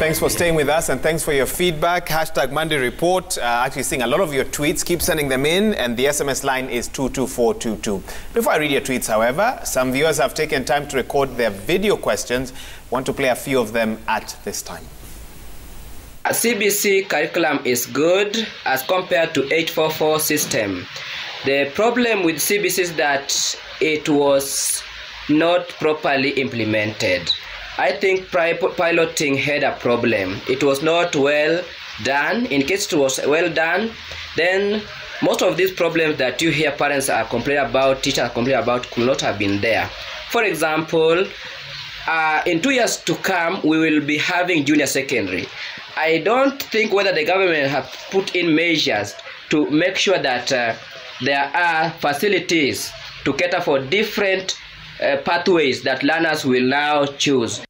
Thanks for staying with us and thanks for your feedback. Hashtag Monday Report. Actually seeing a lot of your tweets. Keep sending them in, and the SMS line is 22422. Before I read your tweets, however, some viewers have taken time to record their video questions. Want to play a few of them at this time. A CBC curriculum is good as compared to 844 system. The problem with CBC is that it was not properly implemented. I think piloting had a problem. It was not well done. In case it was well done, then most of these problems that you hear parents are complaining about, teachers are complaining about, could not have been there. For example, in 2 years to come, we will be having junior secondary. I don't think whether the government have put in measures to make sure that there are facilities to cater for different pathways that learners will now choose.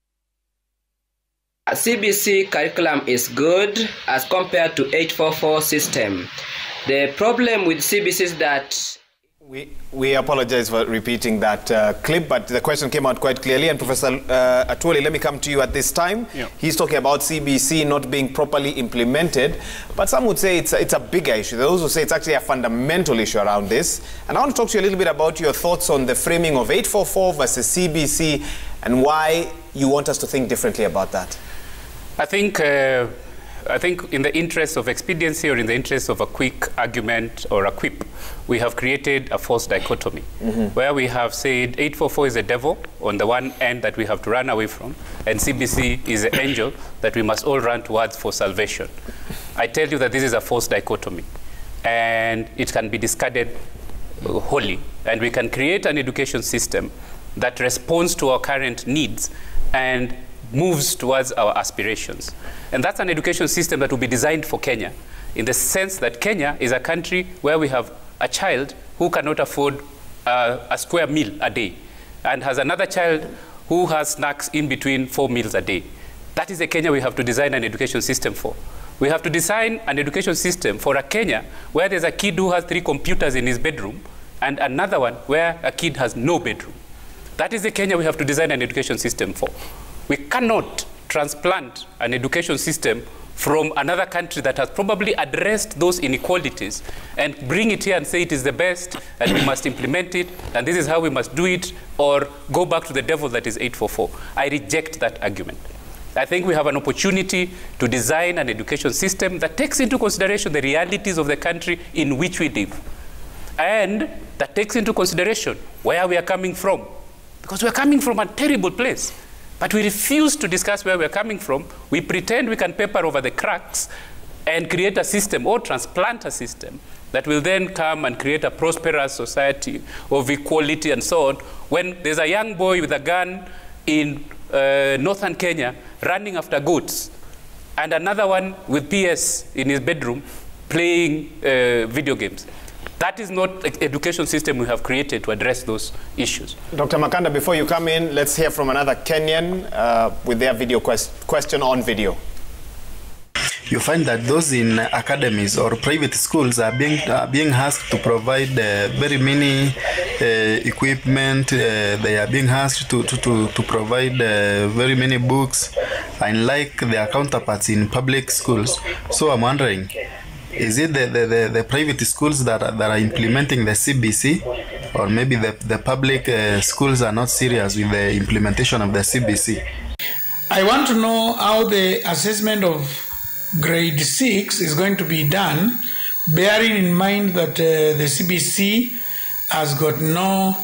A CBC curriculum is good as compared to 844 system. The problem with CBC is that we apologize for repeating that clip, but the question came out quite clearly. And Professor Atwoli, let me come to you at this time. Yeah. He's talking about CBC not being properly implemented, but some would say it's a bigger issue. Those who say it's actually a fundamental issue around this. And I want to talk to you a little bit about your thoughts on the framing of 844 versus CBC and why you want us to think differently about that. I think in the interest of expediency or in the interest of a quick argument or a quip, we have created a false dichotomy where we have said 844 is the devil on the one end that we have to run away from, and CBC is the angel that we must all run towards for salvation. I tell you that this is a false dichotomy, and it can be discarded wholly, and we can create an education system that responds to our current needs and moves towards our aspirations. And that's an education system that will be designed for Kenya, in the sense that Kenya is a country where we have a child who cannot afford a square meal a day and has another child who has snacks in between 4 meals a day. That is the Kenya we have to design an education system for. We have to design an education system for a Kenya where there's a kid who has 3 computers in his bedroom and another one where a kid has no bedroom. That is the Kenya we have to design an education system for. We cannot transplant an education system from another country that has probably addressed those inequalities and bring it here and say it is the best and we must implement it and this is how we must do it, or go back to the devil that is 844. I reject that argument. I think we have an opportunity to design an education system that takes into consideration the realities of the country in which we live, and that takes into consideration where we are coming from, because we are coming from a terrible place. But we refuse to discuss where we're coming from. We pretend we can paper over the cracks and create a system or transplant a system that will then come and create a prosperous society of equality and so on, when there's a young boy with a gun in northern Kenya running after goats and another one with PS in his bedroom playing video games. That is not an education system we have created to address those issues. Dr. Makanda, before you come in, let's hear from another Kenyan with their video question on video. You find that those in academies or private schools are being asked to provide very many equipment. They are being asked to provide very many books, unlike their counterparts in public schools. So I'm wondering, is it the private schools that are implementing the CBC, or maybe the public schools are not serious with the implementation of the CBC? I want to know how the assessment of grade 6 is going to be done, bearing in mind that the CBC has got no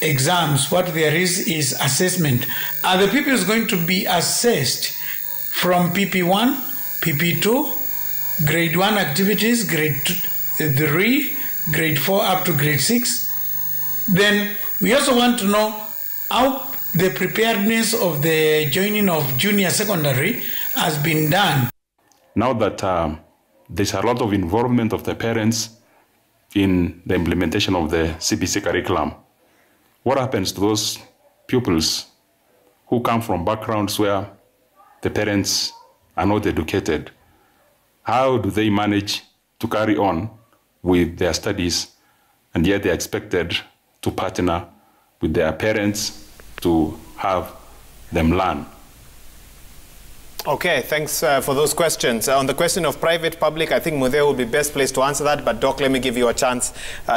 exams. What there is assessment. Are the pupils going to be assessed from PP1, PP2, grade 1 activities, grade 3, grade 4 up to grade 6? Then we also want to know how the preparedness of the joining of junior secondary has been done. Now that there's a lot of involvement of the parents in the implementation of the CBC curriculum, what happens to those pupils who come from backgrounds where the parents are not educated? How do they manage to carry on with their studies, and yet they're expected to partner with their parents to have them learn? Okay, thanks for those questions. On the question of private-public, I think Mudhe will be best placed to answer that, but Doc, let me give you a chance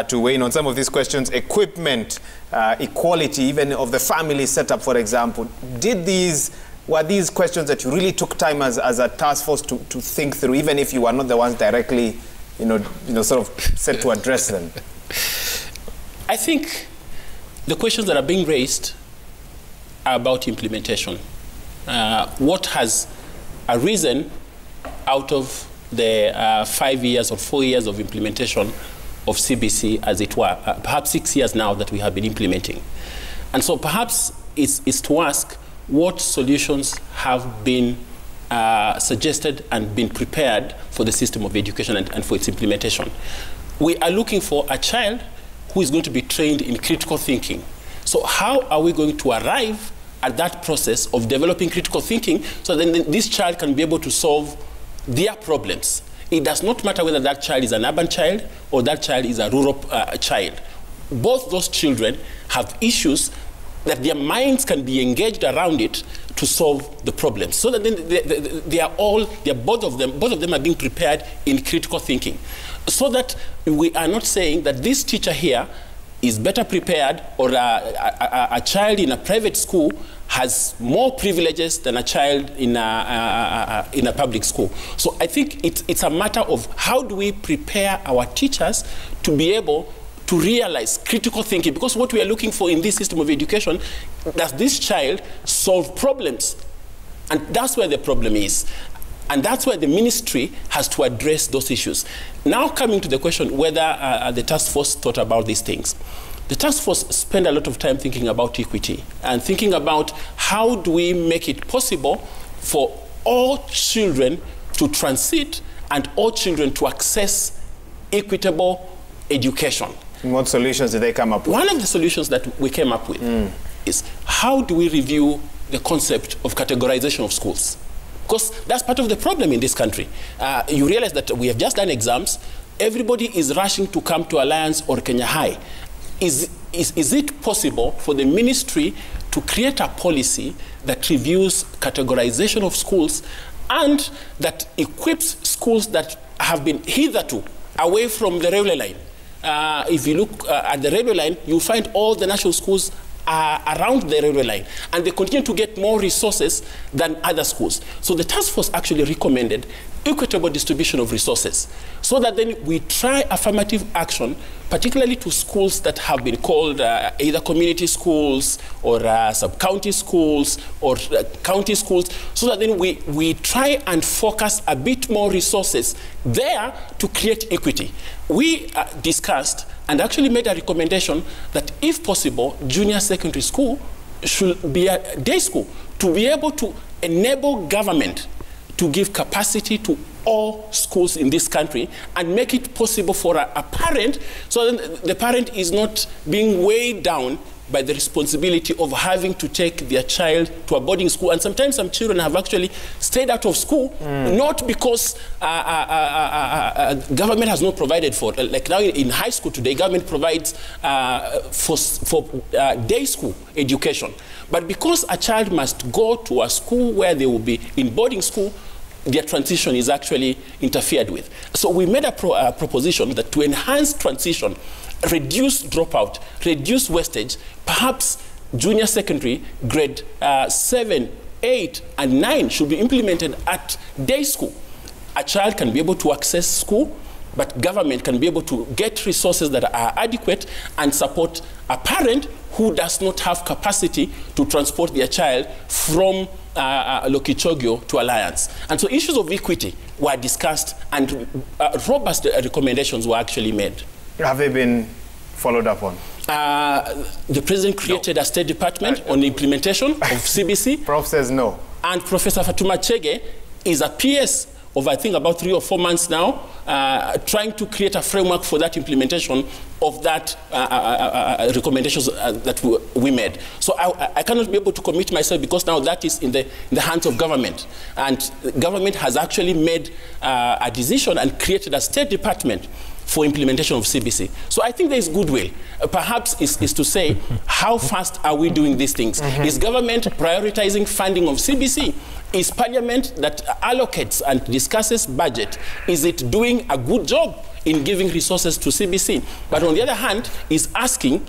to weigh in on some of these questions. Equipment, equality, even of the family setup, for example. Were these questions that you really took time as a task force to think through, even if you were not the ones directly, sort of set to address them? I think the questions that are being raised are about implementation. What has arisen out of the 5 years or 4 years of implementation of CBC, as it were, perhaps 6 years now that we have been implementing. And so perhaps it's to ask what solutions have been suggested and been prepared for the system of education and for its implementation. We are looking for a child who is going to be trained in critical thinking. So how are we going to arrive at that process of developing critical thinking so then this child can be able to solve their problems? It does not matter whether that child is an urban child or that child is a rural child. Both those children have issues that their minds can be engaged around it to solve the problems. So that then both of them are being prepared in critical thinking. So that we are not saying that this teacher here is better prepared, or a child in a private school has more privileges than a child in a public school. So I think it's a matter of how do we prepare our teachers to be able to realize critical thinking, because what we are looking for in this system of education, does this child solve problems? And that's where the problem is. And that's where the ministry has to address those issues. Now coming to the question whether the task force thought about these things. The task force spent a lot of time thinking about equity and thinking about how do we make it possible for all children to transit and all children to access equitable education. And what solutions did they come up with? One of the solutions that we came up with is how do we review the concept of categorization of schools? Because that's part of the problem in this country. You realize that we have just done exams. Everybody is rushing to come to Alliance or Kenya High. Is it possible for the ministry to create a policy that reviews categorization of schools and that equips schools that have been hitherto away from the railway line? If you look at the railway line, you'll find all the national schools are around the railway line, and they continue to get more resources than other schools. So the task force actually recommended equitable distribution of resources, so that then we try affirmative action, particularly to schools that have been called either community schools or sub-county schools or county schools, so that then we try and focus a bit more resources there to create equity. We discussed and actually made a recommendation that if possible, junior secondary school should be a day school to be able to enable government to give capacity to all schools in this country and make it possible for a parent, so that the parent is not being weighed down by the responsibility of having to take their child to a boarding school. And sometimes some children have actually stayed out of school, not because government has not provided for it. Like now in high school today, government provides for day school education. But because a child must go to a school where they will be in boarding school, their transition is actually interfered with. So we made a proposition that to enhance transition, reduce dropout, reduce wastage, perhaps junior secondary grade 7, 8, and 9 should be implemented at day school. A child can be able to access school, but government can be able to get resources that are adequate and support a parent who does not have capacity to transport their child from Lokichogio to Alliance. And so issues of equity were discussed and robust recommendations were actually made. Have they been followed up on? The president created a state department on implementation of CBC. Prof says no. And Professor Fatuma Chege is a PS of, I think, about 3 or 4 months now, trying to create a framework for that implementation of that recommendations that we made. So I cannot be able to commit myself because now that is in the hands of government. And government has actually made a decision and created a state department for implementation of CBC. So I think there is goodwill. Perhaps is to say, how fast are we doing these things? Is government prioritizing funding of CBC? Is Parliament that allocates and discusses budget, is it doing a good job in giving resources to CBC? But on the other hand, is asking,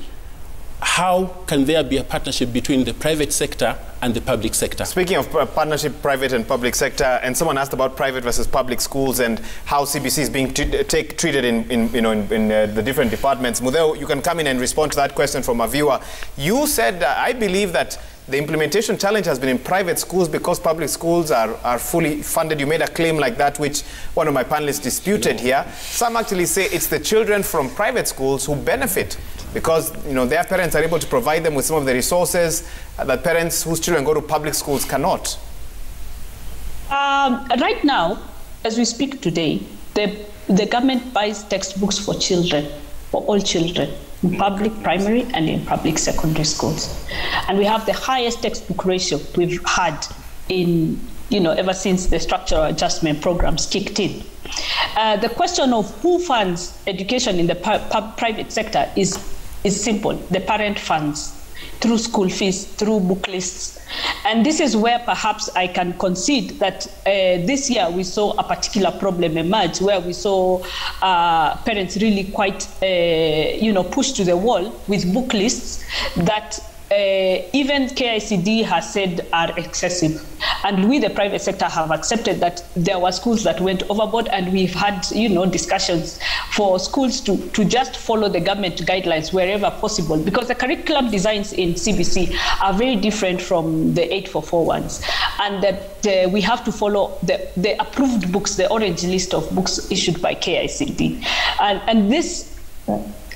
how can there be a partnership between the private sector and the public sector? Speaking of partnership, private and public sector, and someone asked about private versus public schools and how CBC is being treated in the different departments. Mudeo, you can come in and respond to that question from a viewer. You said, I believe that the implementation challenge has been in private schools because public schools are fully funded. You made a claim like that, which one of my panelists disputed here. Some actually say it's the children from private schools who benefit because their parents are able to provide them with some of the resources that parents whose children go to public schools cannot. Right now, as we speak today, the government buys textbooks for children, for all children, in public primary and in public secondary schools. And we have the highest textbook ratio we've had in, ever since the structural adjustment programs kicked in. The question of who funds education in the private sector is simple. The parent funds through school fees, through book lists. And this is where perhaps I can concede that this year we saw a particular problem emerge where we saw parents really quite, pushed to the wall with book lists that even KICD has said are excessive. And we, the private sector, have accepted that there were schools that went overboard, and we've had, discussions for schools to just follow the government guidelines wherever possible, because the curriculum designs in CBC are very different from the 844 ones, and that we have to follow the approved books, the orange list of books issued by KICD. And this,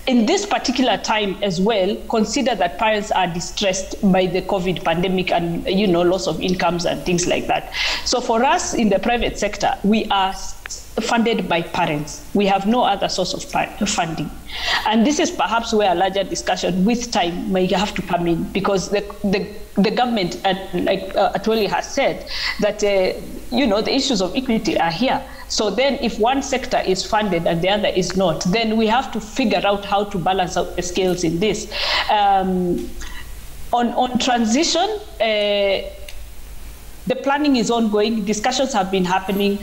in this particular time as well, consider that parents are distressed by the COVID pandemic and, loss of incomes and things like that. So for us in the private sector, we are funded by parents. We have no other source of funding. And this is perhaps where a larger discussion with time may have to come in, because the government, like Atwoli has said, that, the issues of equity are here. So then if one sector is funded and the other is not, then we have to figure out how to balance out the scales in this. On transition, the planning is ongoing. Discussions have been happening.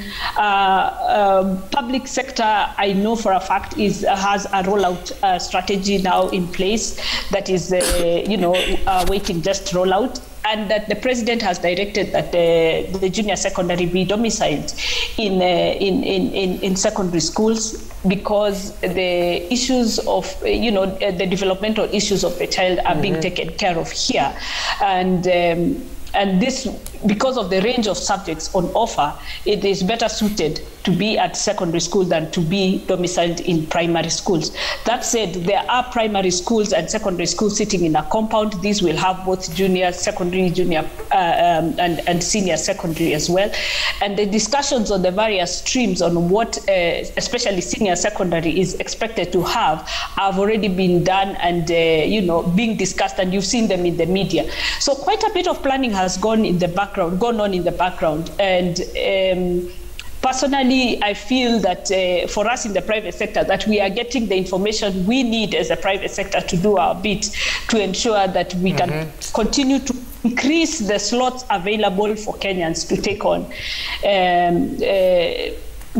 Public sector, I know for a fact, has a rollout strategy now in place that is, waiting just rollout. And that the president has directed that the junior secondary be domiciled in secondary schools, because the issues of, the developmental issues of the child are being taken care of here. And this, because of the range of subjects on offer, it is better suited to be at secondary school than to be domiciled in primary schools. That said, there are primary schools and secondary schools sitting in a compound. These will have both junior secondary, and senior secondary as well. And the discussions on the various streams on what, especially senior secondary, is expected to have already been done and, being discussed, and you've seen them in the media. So quite a bit of planning has gone on in the background, and personally, I feel that for us in the private sector, that we are getting the information we need as a private sector to do our bit to ensure that we can continue to increase the slots available for Kenyans to take on,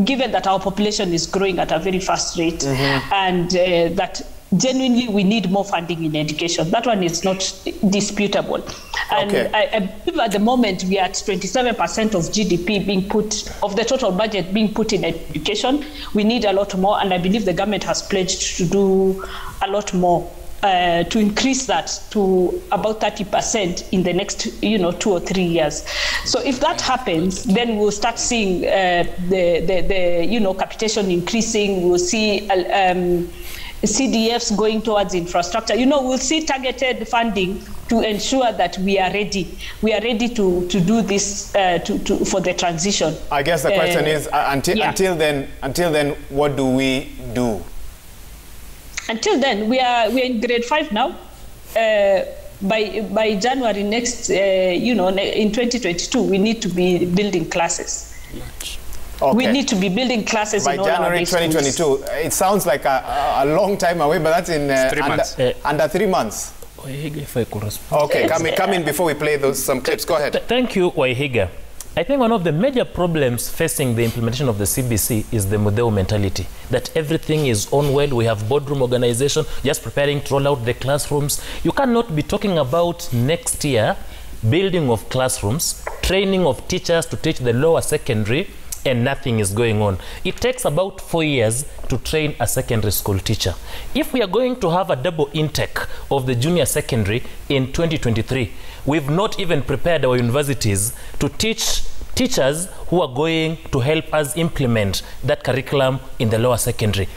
given that our population is growing at a very fast rate, and that genuinely we need more funding in education. That one is not disputable. And I believe at the moment we are at 27% of GDP being put, of the total budget being put in education. We need a lot more, and I believe the government has pledged to do a lot more to increase that to about 30% in the next 2 or 3 years. So if that happens, then we'll start seeing the capitation increasing. We'll see CDFs going towards infrastructure. We'll see targeted funding to ensure that we are ready. We are ready to do this for the transition. I guess the question is, until then, what do we do? Until then, we are in grade 5 now. By January next, in 2022, we need to be building classes. Okay. We need to be building classes by in all our January 2022. schools. It sounds like a long time away, but that's in 3 months. Under 3 months. If I could respond. Okay, come in before we play some clips. Go ahead. Thank you, Waihiga. I think one of the major problems facing the implementation of the CBC is the Mudeu mentality, that everything is on well. We have boardroom organization, just preparing to roll out the classrooms. You cannot be talking about next year building of classrooms, training of teachers to teach the lower secondary, and nothing is going on. It takes about 4 years to train a secondary school teacher. If we are going to have a double intake of the junior secondary in 2023, we've not even prepared our universities to teach teachers who are going to help us implement that curriculum in the lower secondary.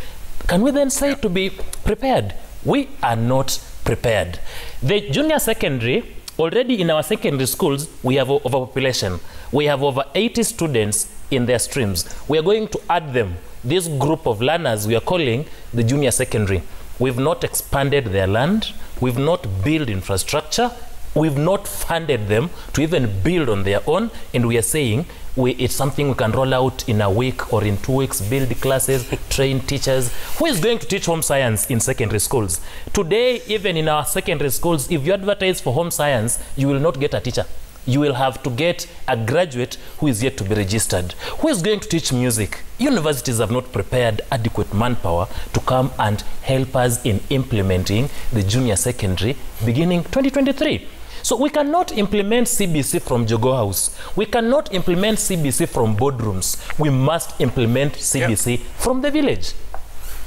Can we then say to be prepared? We are not prepared. The junior secondary, already in our secondary schools, we have overpopulation. We have over 80 students in their streams. We are going to add them, this group of learners we are calling the junior secondary. We've not expanded their land. We've not built infrastructure. We've not funded them to even build on their own. And we are saying it's something we can roll out in a week or in 2 weeks, build classes, train teachers. Who is going to teach home science in secondary schools? Today, even in our secondary schools, if you advertise for home science, you will not get a teacher. You will have to get a graduate who is yet to be registered. Who is going to teach music? Universities have not prepared adequate manpower to come and help us in implementing the junior secondary beginning 2023. So we cannot implement CBC from Jogo House. We cannot implement CBC from boardrooms. We must implement CBC from the village.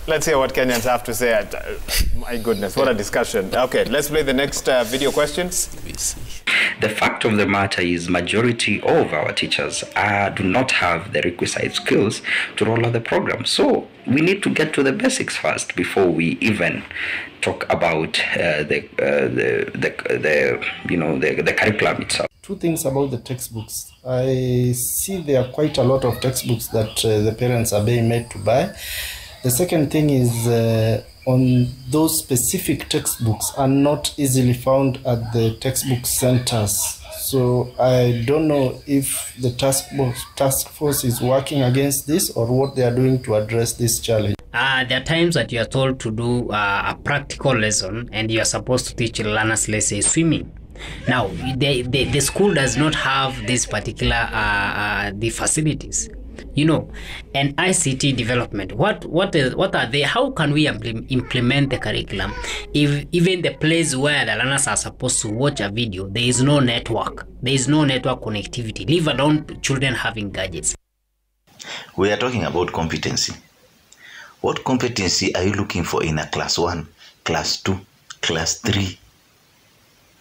Let's hear what Kenyans have to say. My goodness, what a discussion. Okay, let's play the next video question. The fact of the matter is majority of our teachers do not have the requisite skills to roll out the program. So we need to get to the basics first before we even talk about the curriculum itself. Two things about the textbooks. I see there are quite a lot of textbooks that the parents are being made to buy. The second thing is on those specific textbooks are not easily found at the textbook centers. So I don't know if the task force is working against this or what they are doing to address this challenge. There are times that you are told to do a practical lesson and you are supposed to teach learners, let's say, swimming. Now, the school does not have this particular the facilities. You know, and ICT development, what are they? How can we implement the curriculum if even the place where the learners are supposed to watch a video, there is no network, there is no network connectivity, leave alone children having gadgets? We are talking about competency. What competency are you looking for in a class 1, class 2, class 3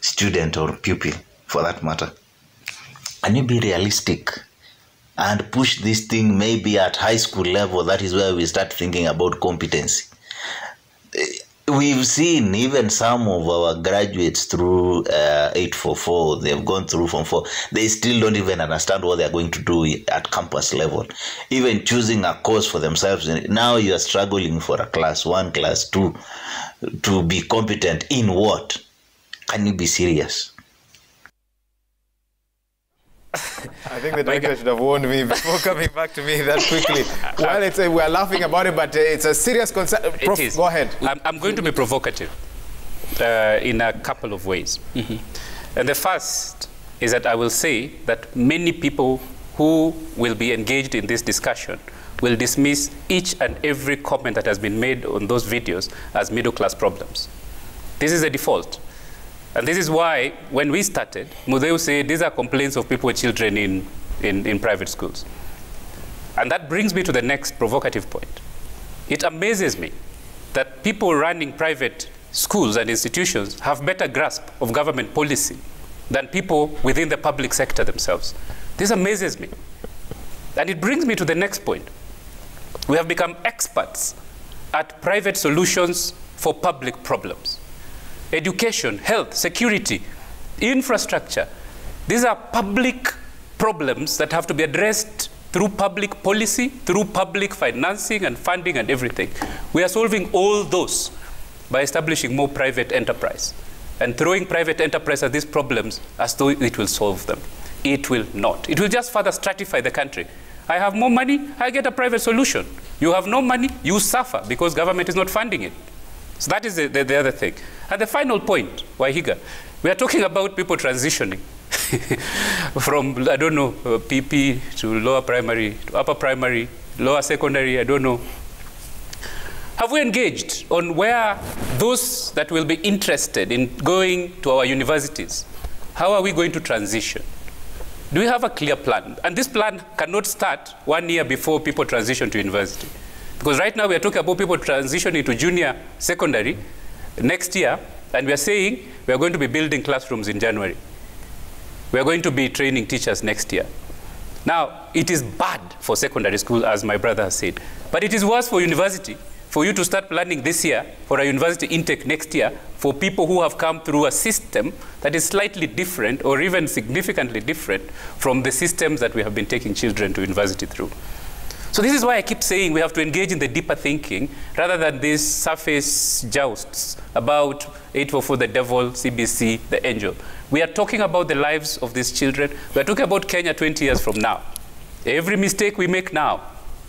student or pupil for that matter? Can you be realistic and push this thing maybe at high school level? That is where we start thinking about competency. We've seen even some of our graduates through 844, they've gone through Form 4. They still don't even understand what they're going to do at campus level. Even choosing a course for themselves. Now you are struggling for a class 1, class 2 to be competent in what? Can you be serious? I think the director should have warned me before coming back to me that quickly. Well, we're laughing about it, but it's a serious concern. Prof, it is. Go ahead. I'm going to be provocative in a couple of ways. And the first is that I will say that many people who will be engaged in this discussion will dismiss each and every comment that has been made on those videos as middle-class problems. This is a default. And this is why, when we started, Mudeu said these are complaints of people with children in private schools. And that brings me to the next provocative point. It amazes me that people running private schools and institutions have better grasp of government policy than people within the public sector themselves. This amazes me. And it brings me to the next point. We have become experts at private solutions for public problems. Education, health, security, infrastructure. These are public problems that have to be addressed through public policy, through public financing and funding and everything. We are solving all those by establishing more private enterprise and throwing private enterprise at these problems as though it will solve them. It will not. It will just further stratify the country I have more money, I get a private solution. You have no money, you suffer because government is not funding it. So that is the other thing. And the final point, Wahiga, we are talking about people transitioning from, I don't know, PP to lower primary, to upper primary, lower secondary, I don't know. Have we engaged on where those that will be interested in going to our universities, how are we going to transition? Do we have a clear plan? And this plan cannot start 1 year before people transition to university. Because right now we are talking about people transitioning to junior secondary next year, and we are saying we are going to be building classrooms in January. We are going to be training teachers next year. Now, it is bad for secondary school, as my brother has said, but it is worse for university, for you to start planning this year for a university intake next year for people who have come through a system that is slightly different or even significantly different from the systems that we have been taking children to university through. So this is why I keep saying we have to engage in the deeper thinking rather than these surface jousts about 844, the devil, CBC, the angel. We are talking about the lives of these children. We are talking about Kenya 20 years from now. Every mistake we make now,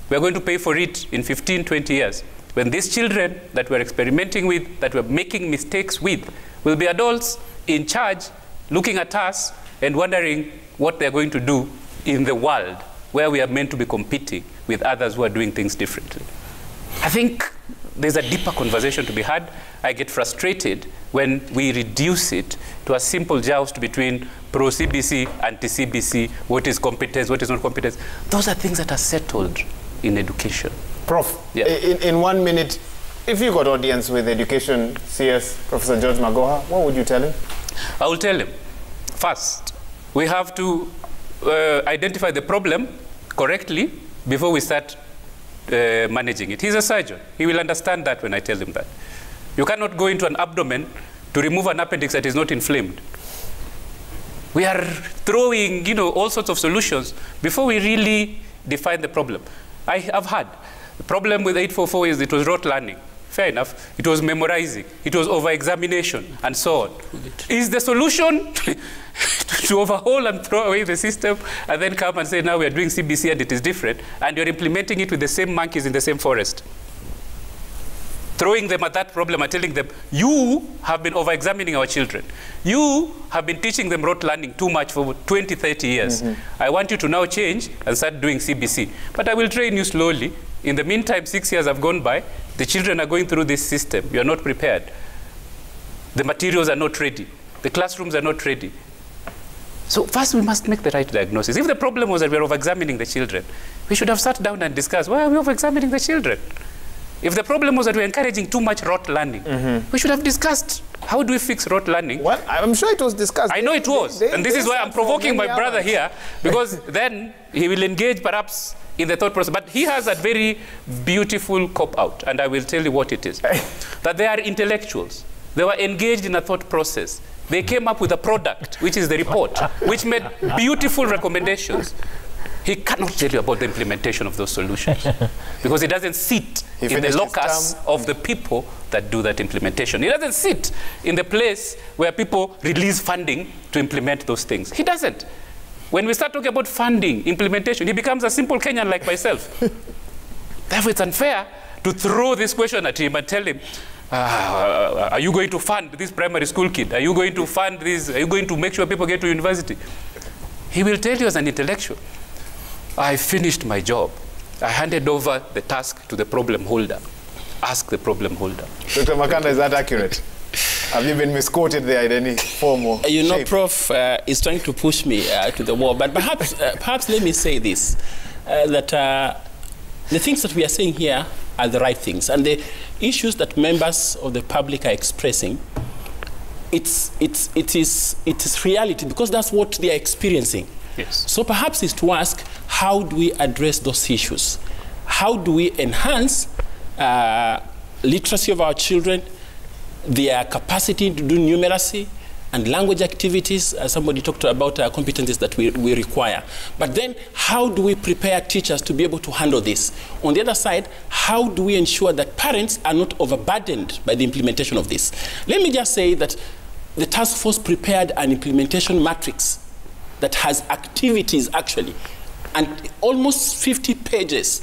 we are going to pay for it in 15, 20 years. When these children that we're experimenting with, that we're making mistakes with, will be adults in charge, looking at us and wondering what they're going to do in the world where we are meant to be competing with others who are doing things differently. I think there's a deeper conversation to be had. I get frustrated when we reduce it to a simple joust between pro-CBC, anti-CBC, what is competence, what is not competence. Those are things that are settled in education. Prof, yeah. in 1 minute, if you got audience with education CS, Professor George Magoha, what would you tell him? I will tell him, first, we have to identify the problem correctly before we start managing it. He's a surgeon. He will understand that when I tell him that. You cannot go into an abdomen to remove an appendix that is not inflamed. We are throwing, all sorts of solutions before we really define the problem. I have had the problem with 844 is it was rote learning. Fair enough. It was memorizing. It was over-examination, and so on. Is the solution to overhaul and throw away the system and then come and say, now we are doing CBC and it is different, and you're implementing it with the same monkeys in the same forest? Throwing them at that problem and telling them, you have been over-examining our children. You have been teaching them rote learning too much for 20, 30 years. I want you to now change and start doing CBC. But I will train you slowly. In the meantime, 6 years have gone by. The children are going through this system. You are not prepared. The materials are not ready. The classrooms are not ready. So first we must make the right diagnosis. If the problem was that we are over-examining the children, we should have sat down and discussed, why are we over-examining the children? If the problem was that we're encouraging too much rote learning, we should have discussed, how do we fix rote learning? Well, I'm sure it was discussed. I know it was. And this is why I'm provoking my brother here, because then he will engage perhaps in the thought process. But he has a very beautiful cop-out, and I will tell you what it is. That they are intellectuals. They were engaged in a thought process. They came up with a product, which is the report, which made beautiful recommendations. He cannot tell you about the implementation of those solutions because it doesn't sit in the locus of the people that do that implementation. It doesn't sit in the place where people release funding to implement those things. He doesn't. When we start talking about funding, implementation, he becomes a simple Kenyan like myself. Therefore, it's unfair to throw this question at him and tell him, are you going to fund this primary school kid? Are you going to fund this? Are you going to make sure people get to university? He will tell you as an intellectual, I finished my job. I handed over the task to the problem holder. Ask the problem holder. Dr. Makanda, is that accurate? Have you been misquoted there in any form or shape? Prof is trying to push me to the wall. But perhaps let me say this, that the things that we are saying here are the right things. And the issues that members of the public are expressing, it is reality, because that's what they are experiencing. Yes. So perhaps it's to ask, how do we address those issues? How do we enhance literacy of our children, their capacity to do numeracy and language activities? Somebody talked about competencies that we require. But then how do we prepare teachers to be able to handle this? On the other side, how do we ensure that parents are not overburdened by the implementation of this? Let me just say that the task force prepared an implementation matrix that has activities actually and almost 50 pages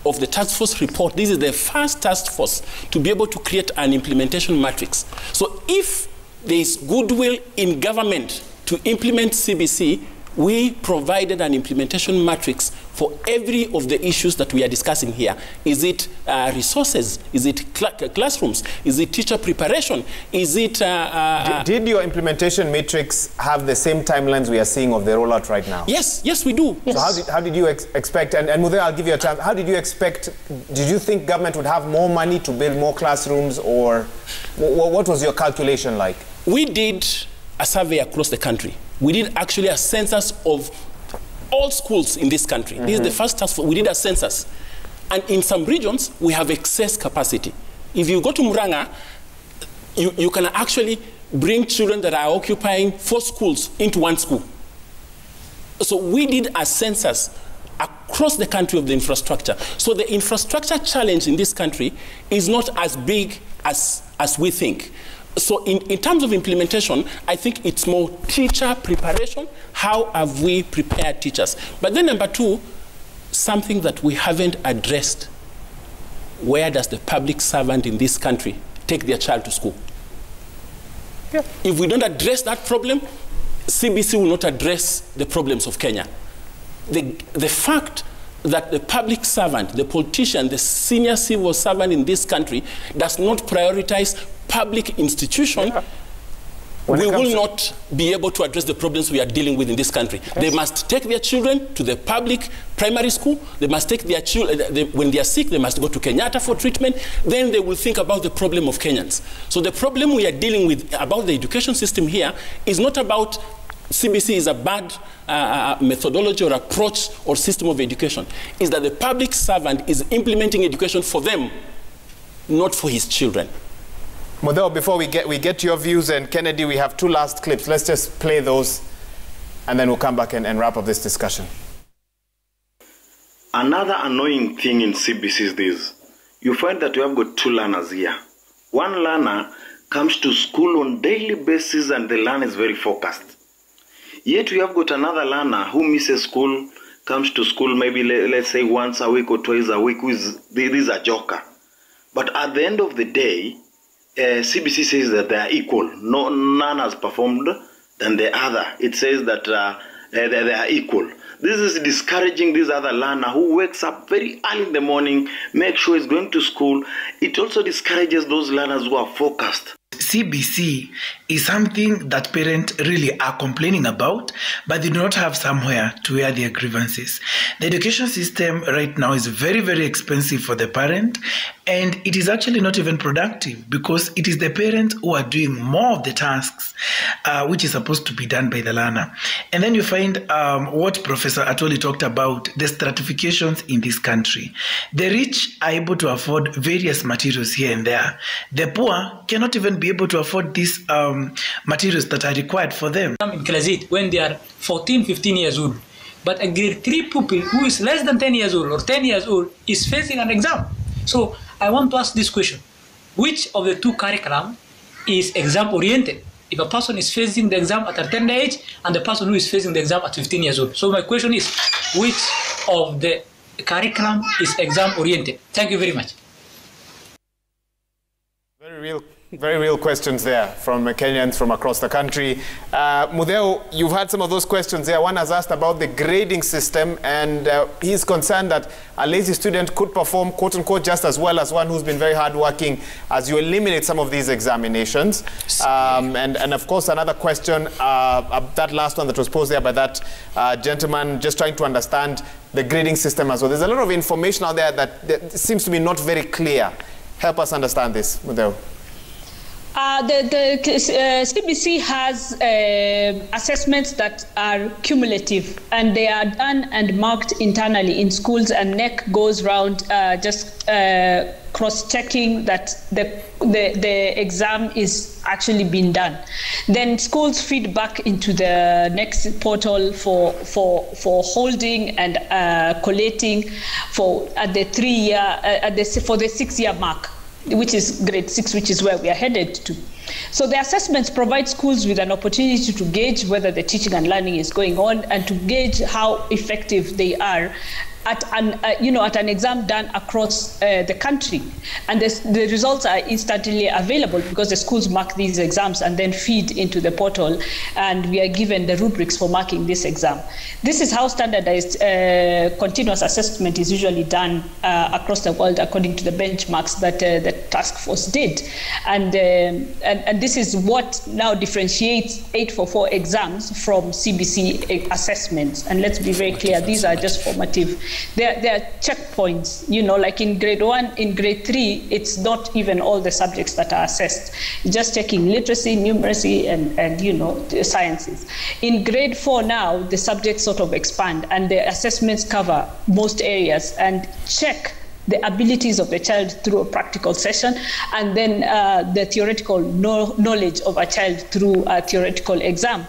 of the task force report. This is the first task force to be able to create an implementation matrix. So if there is goodwill in government to implement CBC, we provided an implementation matrix for every of the issues that we are discussing here. Is it resources? Is it classrooms? Is it teacher preparation? Is it... Did your implementation matrix have the same timelines we are seeing of the rollout right now? Yes, yes, we do. Yes. So how did you expect, and Mudhe, I'll give you a chance, how did you expect, did you think government would have more money to build more classrooms, or what was your calculation like? We did a survey across the country. We did actually a census of all schools in this country. This is the first task force. We did a census. And in some regions, we have excess capacity. If you go to Muranga, you can actually bring children that are occupying 4 schools into 1 school. So we did a census across the country of the infrastructure. So the infrastructure challenge in this country is not as big as we think. So in terms of implementation, I think it's more teacher preparation. How have we prepared teachers? But then number 2, something that we haven't addressed. Where does the public servant in this country take their child to school? Yeah. If we don't address that problem, CBC will not address the problems of Kenya. The fact that the public servant, the politician, the senior civil servant in this country does not prioritize public institution, we will not be able to address the problems we are dealing with in this country. Yes. They must take their children to the public primary school. They must take their children, when they are sick, they must go to Kenyatta for treatment. Then they will think about the problem of Kenyans. So the problem we are dealing with about the education system here is not about CBC is a bad methodology or approach or system of education. Is that the public servant is implementing education for them, not for his children. Mudhe, before we get your views, and Kennedy, we have 2 last clips. Let's just play those, and then we'll come back and wrap up this discussion. Another annoying thing in CBC is this. You find that you have got 2 learners here. One learner comes to school on daily basis and the learner is very focused. Yet we have got another learner who misses school, comes to school maybe, let's say, once a week or twice a week, who is a joker. But at the end of the day, CBC says that they are equal. None has performed than the other. It says that they are equal. This is discouraging this other learner who wakes up very early in the morning, makes sure he's going to school. It also discourages those learners who are focused. CBC is something that parents really are complaining about, but they do not have somewhere to air their grievances. The education system right now is very, very expensive for the parent, and it is actually not even productive because it is the parents who are doing more of the tasks which is supposed to be done by the learner. And then you find what Professor Atwoli talked about, the stratifications in this country. The rich are able to afford various materials here and there. The poor cannot even be able to afford these materials that are required for them. In class 8 when they are 14, 15 years old. But a grade 3 pupil who is less than 10 years old or 10 years old is facing an exam. So I want to ask this question. Which of the 2 curriculum is exam oriented? If a person is facing the exam at a tender age and the person who is facing the exam at 15 years old. So my question is, which of the curriculum is exam oriented? Thank you very much. Very real questions there from Kenyans from across the country. Mudhe, you've had some of those questions there. One has asked about the grading system, and he's concerned that a lazy student could perform, quote unquote, just as well as one who's been very hardworking, as you eliminate some of these examinations. And of course, another question, that last one that was posed there by that gentleman, just trying to understand the grading system as well. There's a lot of information out there that seems to be not very clear. Help us understand this, Mudhe. The CBC has assessments that are cumulative, and they are done and marked internally in schools, and NEC goes around just cross-checking that the exam is actually being done. Then schools feed back into the next portal for holding and collating for the 3-year for the 6-year mark, which is grade 6, which is where we are headed to. So the assessments provide schools with an opportunity to gauge whether the teaching and learning is going on and to gauge how effective they are at an exam done across the country. And the results are instantly available because the schools mark these exams and then feed into the portal, and we are given the rubrics for marking this exam. This is how standardized continuous assessment is usually done across the world according to the benchmarks that the task force did. And this is what now differentiates 844 exams from CBC assessments. And let's be very clear, these are just formative. There are checkpoints, like in grade 1, in grade 3, it's not even all the subjects that are assessed. Just checking literacy, numeracy, and the sciences. In grade 4 now, the subjects sort of expand and the assessments cover most areas and check the abilities of the child through a practical session, and then the theoretical knowledge of a child through a theoretical exam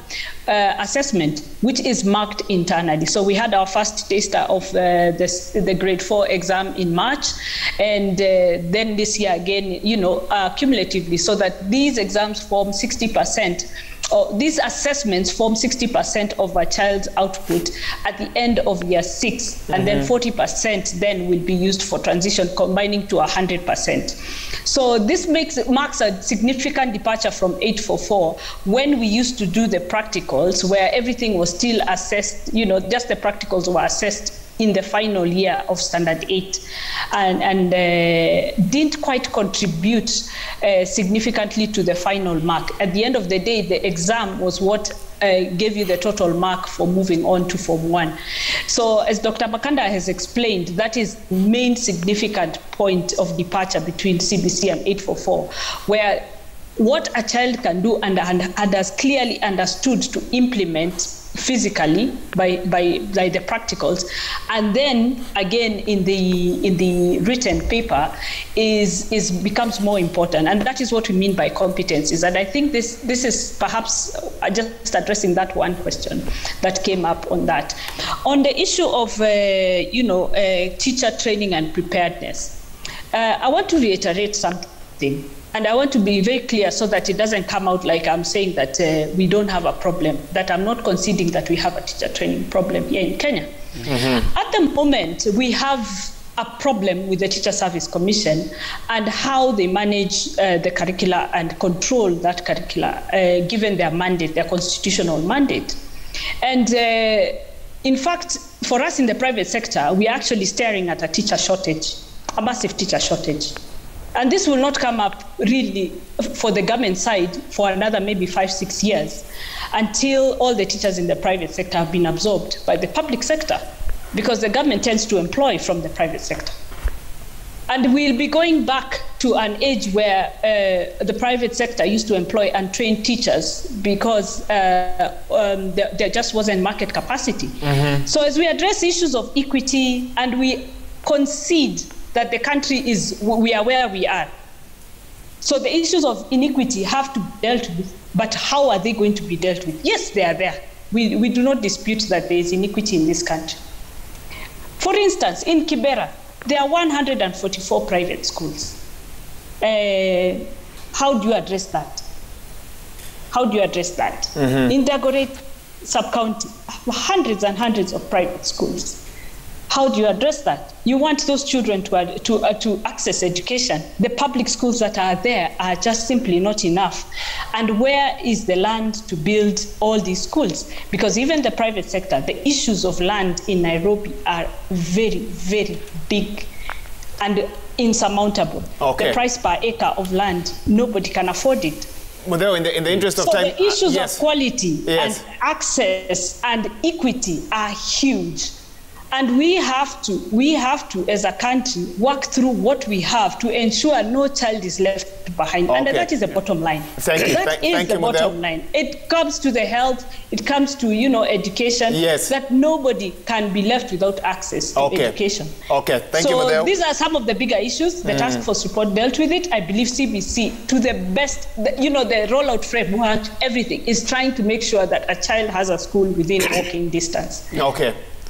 assessment, which is marked internally. So we had our first taster of the grade 4 exam in March, and then this year again, cumulatively, so that these exams form 60%. These assessments form 60% of a child's output at the end of year 6, and then 40% then will be used for transition, combining to 100%. So this marks a significant departure from 844, when we used to do the practicals, where everything was still assessed, just the practicals were assessed in the final year of Standard 8, and didn't quite contribute significantly to the final mark. At the end of the day, the exam was what gave you the total mark for moving on to Form 1. So as Dr. Makanda has explained, that is the main significant point of departure between CBC and 844, where what a child can do and has clearly understood to implement physically by the practicals, and then again in the written paper becomes more important, and that is what we mean by competencies. And I think this is perhaps just addressing that one question that came up on that. On the issue of teacher training and preparedness, I want to reiterate something. And I want to be very clear so that it doesn't come out like I'm saying that we don't have a problem, that I'm not conceding that we have a teacher training problem here in Kenya. At the moment, we have a problem with the Teacher Service Commission and how they manage the curricula and control that curricula, given their mandate, their constitutional mandate. And in fact, for us in the private sector, we're actually staring at a teacher shortage, a massive teacher shortage. And this will not come up really for the government side for another maybe 5-6 years until all the teachers in the private sector have been absorbed by the public sector, because the government tends to employ from the private sector. And we'll be going back to an age where the private sector used to employ untrained teachers because there just wasn't market capacity. So as we address issues of equity and we concede that the country we are where we are. So the issues of inequity have to be dealt with, but how are they going to be dealt with? Yes, they are there. We do not dispute that there is inequity in this country. For instance, in Kibera, there are 144 private schools. How do you address that? How do you address that? In Dagoret sub-county, hundreds and hundreds of private schools. How do you address that? You want those children to access education. The public schools that are there are just simply not enough. And where is the land to build all these schools? Because even the private sector, the issues of land in Nairobi are very, very big and insurmountable. The price per acre of land, nobody can afford it. Well, in the interest of time, the issues of quality and access and equity are huge. And we have to, as a country, work through what we have to ensure no child is left behind. And that is the bottom line. Thank you. That is the bottom line. It comes to the health, it comes to, education, that nobody can be left without access to education. Thank you, Madeo. So these are some of the bigger issues. The task force report dealt with it. I believe CBC, to the best, the rollout framework, everything, is trying to make sure that a child has a school within walking distance.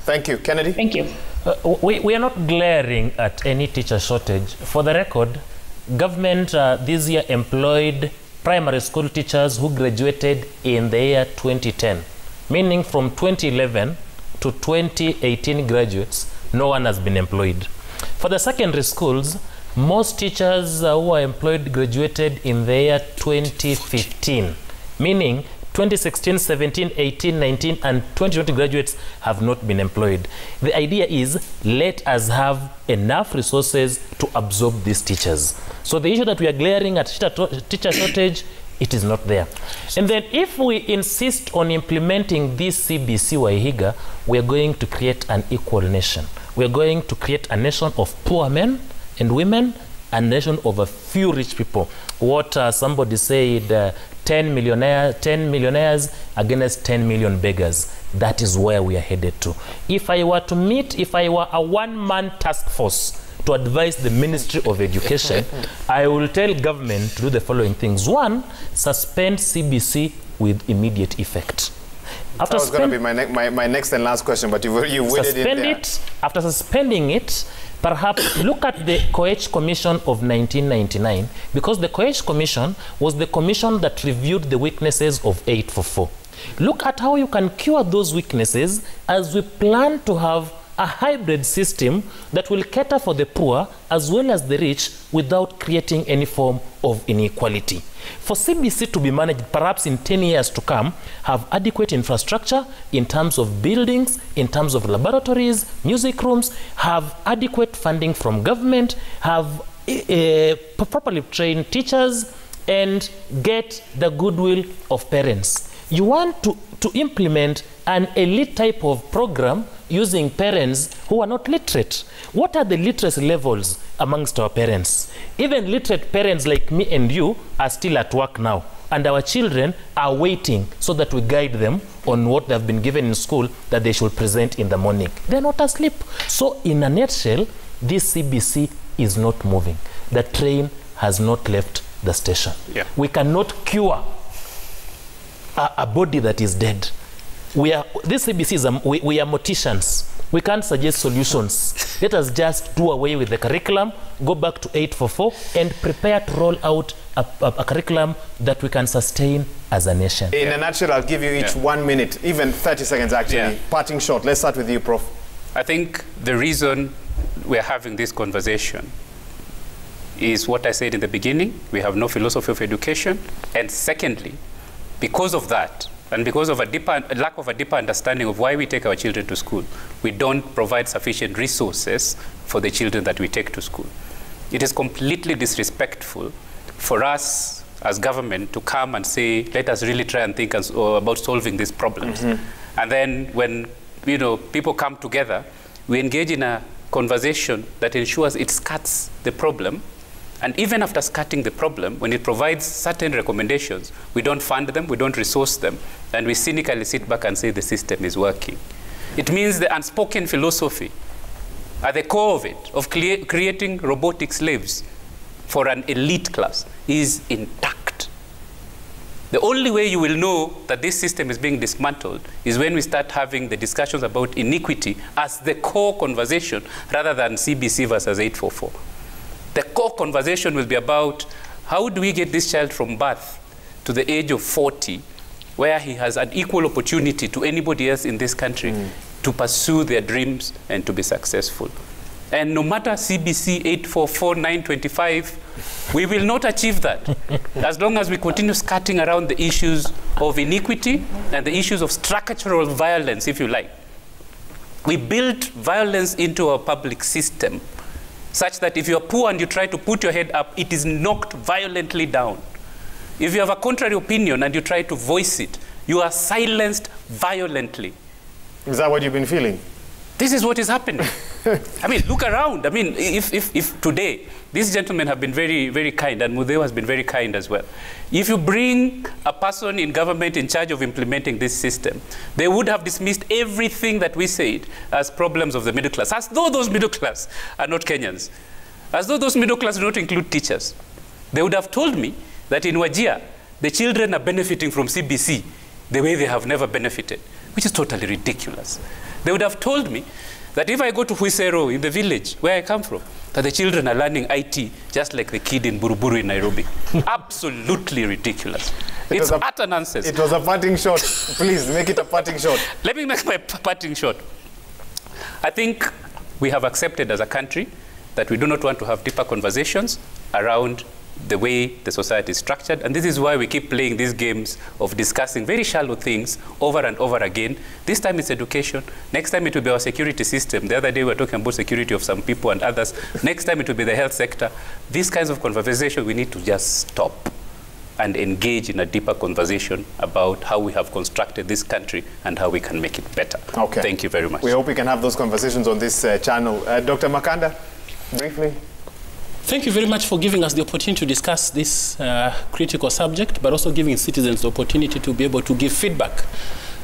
Thank you. Kennedy? Thank you. We are not glaring at any teacher shortage. For the record, government this year employed primary school teachers who graduated in the year 2010, meaning from 2011 to 2018 graduates, no one has been employed. For the secondary schools, most teachers who are employed graduated in the year 2015, meaning 2016, 17, 18, 19, and 2020 graduates have not been employed. The idea is, let us have enough resources to absorb these teachers. So the issue that we are glaring at teacher shortage, it is not there. And then if we insist on implementing this CBC Waihiga, we are going to create an equal nation. We are going to create a nation of poor men and women, a nation of a few rich people. What somebody said, 10 millionaires against 10 million beggars. That is where we are headed to. If I were a one-man task force to advise the Ministry of Education, I will tell government to do the following things. One, suspend CBC with immediate effect. That was going to be my next and last question, but you waited in there. It. After suspending it, perhaps look at the Koech Commission of 1999, because the Koech Commission was the commission that reviewed the weaknesses of 844. Look at how you can cure those weaknesses as we plan to have a hybrid system that will cater for the poor as well as the rich without creating any form of inequality. For CBC to be managed, perhaps in 10 years to come, have adequate infrastructure in terms of buildings, in terms of laboratories, music rooms, have adequate funding from government, have properly trained teachers, and get the goodwill of parents. You want to implement an elite type of program using parents who are not literate. What are the literacy levels amongst our parents? Even literate parents like me and you are still at work now, and our children are waiting so that we guide them on what they have been given in school that they should present in the morning. They're not asleep. So in a nutshell, this CBC is not moving. The train has not left the station. Yeah. We cannot cure a body that is dead. This CBC is we are morticians. We can't suggest solutions. Let us just do away with the curriculum, go back to 844, and prepare to roll out a curriculum that we can sustain as a nation. In a nutshell, I'll give you each 1 minute, even 30 seconds actually. Parting shot. Let's start with you, Prof. I think the reason we're having this conversation is what I said in the beginning. We have no philosophy of education. And secondly, because of that, and because of a lack of a deeper understanding of why we take our children to school, we don't provide sufficient resources for the children that we take to school. It is completely disrespectful for us as government to come and say, let us really try and think about solving these problems. And then when people come together, we engage in a conversation that ensures it skirts the problem. And even after skirting the problem, when it provides certain recommendations, we don't fund them, we don't resource them, and we cynically sit back and say the system is working. It means the unspoken philosophy at the core of it, of creating robotic slaves for an elite class, is intact. The only way you will know that this system is being dismantled is when we start having the discussions about inequity as the core conversation, rather than CBC versus 844. The core conversation will be about how do we get this child from birth to the age of 40, where he has an equal opportunity to anybody else in this country to pursue their dreams and to be successful. And no matter CBC 844, 925, we will not achieve that as long as we continue skirting around the issues of inequity and the issues of structural violence, if you like. We built violence into our public system such that if you're poor and you try to put your head up, it is knocked violently down. If you have a contrary opinion and you try to voice it, you are silenced violently. Is that what you've been feeling? This is what is happening. I mean, look around. I mean, if today, these gentlemen have been very, very kind, and Mudeo has been very kind as well. If you bring a person in government in charge of implementing this system, they would have dismissed everything that we said as problems of the middle class, as though those middle class are not Kenyans, as though those middle class do not include teachers. They would have told me that in Wajir, the children are benefiting from CBC the way they have never benefited, which is totally ridiculous. They would have told me that if I go to Huisero in the village where I come from, that the children are learning IT just like the kid in Buruburu in Nairobi. Absolutely ridiculous. It's utter nonsense. It was a parting shot. Please, make it a parting shot. Let me make my parting shot. I think we have accepted as a country that we do not want to have deeper conversations around the way the society is structured, and this is why we keep playing these games of discussing very shallow things over and over again. This time it's education. Next time it will be our security system. The other day we were talking about security of some people and others. Next time it will be the health sector. These kinds of conversation we need to just stop and engage in a deeper conversation about how we have constructed this country and how we can make it better. Okay. Thank you very much. We hope we can have those conversations on this channel. Dr. Makanda, briefly. Thank you very much for giving us the opportunity to discuss this critical subject, but also giving citizens the opportunity to be able to give feedback.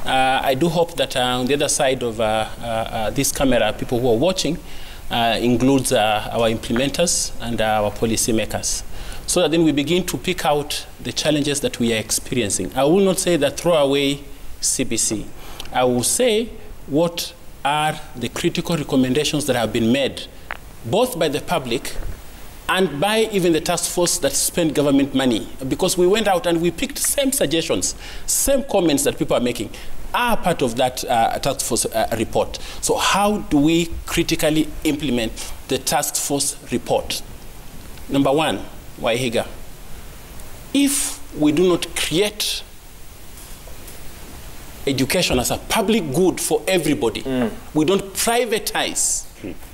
I do hope that on the other side of this camera, people who are watching, includes our implementers and our policymakers, so that then we begin to pick out the challenges that we are experiencing. I will not say that throw away CBC. I will say what are the critical recommendations that have been made, both by the public and by even the task force that spend government money, because we went out and we picked same suggestions, same comments that people are making are part of that task force report. So how do we critically implement the task force report? Number one, Waihiga, if we do not create education as a public good for everybody, we don't privatize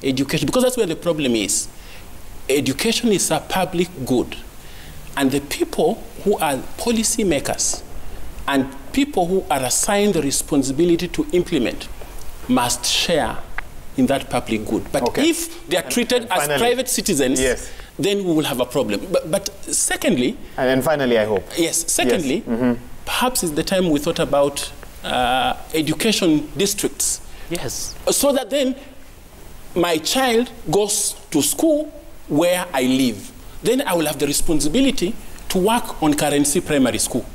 education, because that's where the problem is. Education is a public good, and the people who are policy makers and people who are assigned the responsibility to implement must share in that public good. But if they are treated as private citizens, then we will have a problem. But secondly... And finally, I hope. Yes, secondly, perhaps it's the time we thought about education districts. Yes. So that then my child goes to school where I live. Then I will have the responsibility to work on Currency Primary School,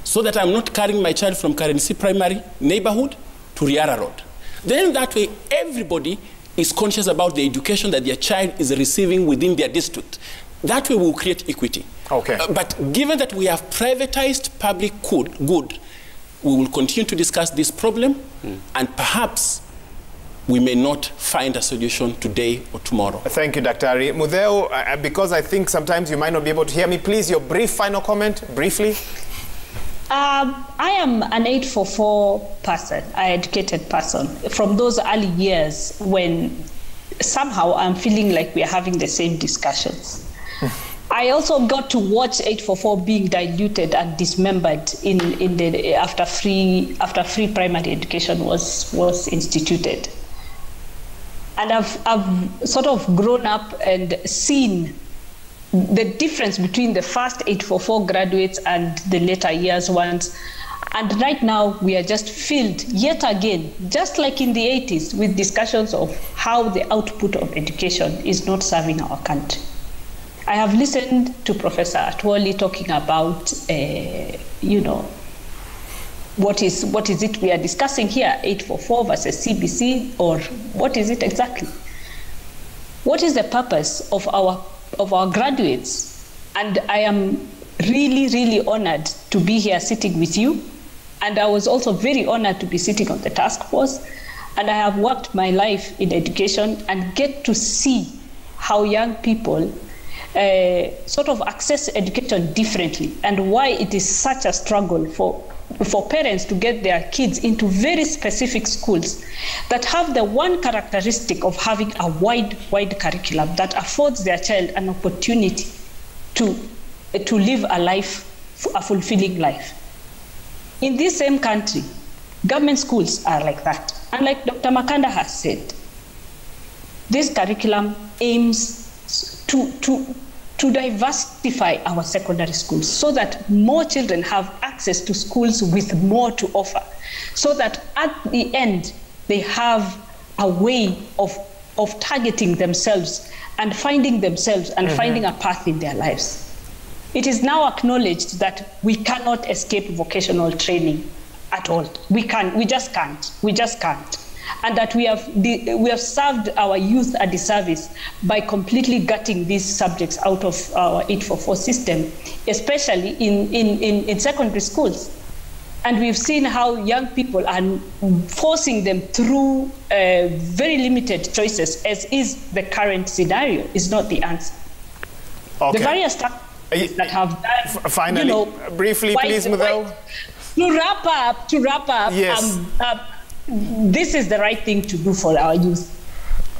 so that I'm not carrying my child from Currency Primary neighborhood to Riara Road. Then that way, everybody is conscious about the education that their child is receiving within their district. That way, we'll create equity. Okay. But given that we have privatized public good, we will continue to discuss this problem, and perhaps we may not find a solution today or tomorrow. Thank you, Dr. Mudheo. Because I think sometimes you might not be able to hear me, please, your brief final comment, briefly. I am an 844 person, an educated person, from those early years when somehow I'm feeling like we are having the same discussions. I also got to watch 844 being diluted and dismembered after free primary education was instituted. And I've sort of grown up and seen the difference between the first 844 graduates and the later years ones. And right now we are just filled yet again, just like in the 80s, with discussions of how the output of education is not serving our country. I have listened to Professor Atwoli talking about, what is it we are discussing here, 844 versus CBC, or what is it exactly? What is the purpose of our graduates? And I am really, really honored to be here sitting with you. And I was also very honored to be sitting on the task force. And I have worked my life in education and get to see how young people sort of access education differently, and why it is such a struggle for parents to get their kids into very specific schools that have the one characteristic of having a wide curriculum that affords their child an opportunity to live a fulfilling life. In this same country, government schools are like that. And like Dr. Makanda has said, this curriculum aims to diversify our secondary schools so that more children have access to schools with more to offer, so that at the end they have a way of targeting themselves and finding themselves and finding a path in their lives. It is now acknowledged that we cannot escape vocational training at all. We just can't. and that we have served our youth a disservice by completely gutting these subjects out of our 844 system, especially in secondary schools. And we've seen how young people are forcing them through very limited choices, as is the current scenario, is not the answer. Okay. The various that have done, finally, briefly, please, Mudau. To wrap up, yes. This is the right thing to do for our youth.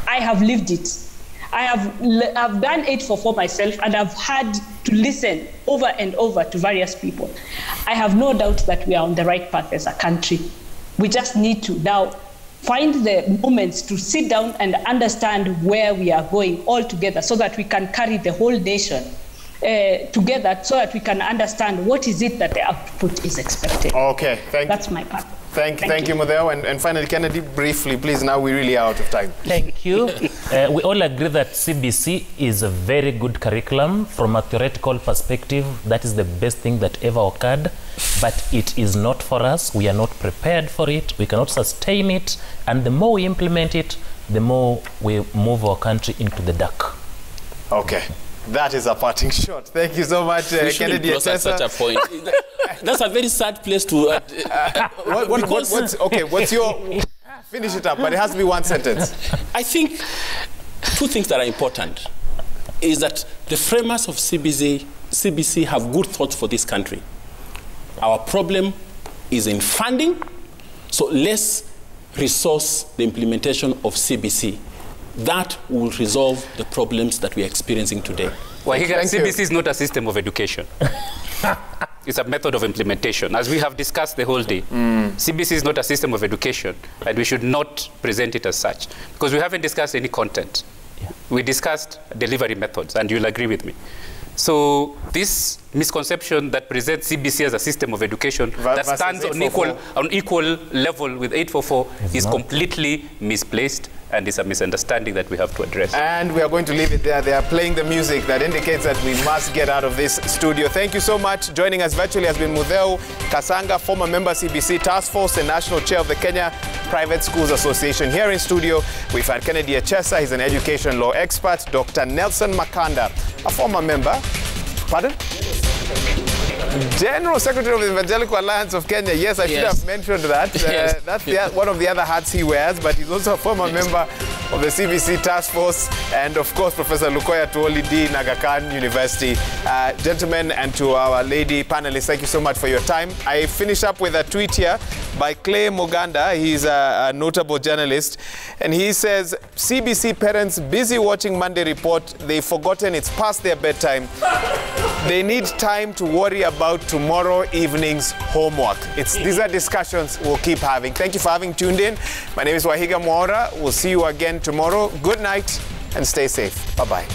I have lived it. I've done 844 myself, and I've had to listen over and over to various people. I have no doubt that we are on the right path as a country. We just need to now find the moments to sit down and understand where we are going all together, so that we can carry the whole nation together, so that we can understand what is it that the output is expected. Okay, that's my part. Thank you, Mudau. And finally, Kennedy, briefly, please. Now we're really out of time. Thank you. We all agree that CBC is a very good curriculum from a theoretical perspective. That is the best thing that ever occurred. But it is not for us. We are not prepared for it. We cannot sustain it. And the more we implement it, the more we move our country into the dark. Okay. That is a parting shot. Thank you so much, Kennedy. At such a point. That's a very sad place to. What's your? Finish it up, but it has to be one sentence. I think two things that are important is that the framers of CBC have good thoughts for this country. Our problem is in funding, so let's resource the implementation of CBC. That will resolve the problems that we are experiencing today. Well, CBC is not a system of education. It's a method of implementation. As we have discussed the whole day, CBC is not a system of education, and we should not present it as such, because we haven't discussed any content. Yeah. We discussed delivery methods, and you'll agree with me. So this misconception that presents CBC as a system of education that stands on equal level with 844 is completely misplaced, and it's a misunderstanding that we have to address. And we are going to leave it there. They are playing the music that indicates that we must get out of this studio. Thank you so much. Joining us virtually has been Mudau Kasanga, former member CBC Task Force and National Chair of the Kenya Private Schools Association. Here in studio, we've had Kennedy Echesa, he's an education law expert, Dr. Nelson Makanda, a former member, pardon? General Secretary of the Evangelical Alliance of Kenya. Yes, I should have mentioned that. That's one of the other hats he wears, but he's also a former member of the CBC Task Force, and of course, Professor Lukoya Tuoli, Dean, Aga Khan University. Gentlemen, and to our lady panelists, thank you so much for your time. I finish up with a tweet here by Clay Moganda. He's a notable journalist, and he says, CBC parents busy watching Monday Report, they've forgotten it's past their bedtime. They need time to worry about tomorrow evening's homework. These are discussions we'll keep having. Thank you for having tuned in. My name is Wahiga Mwaura. We'll see you again tomorrow. Good night and stay safe. Bye-bye.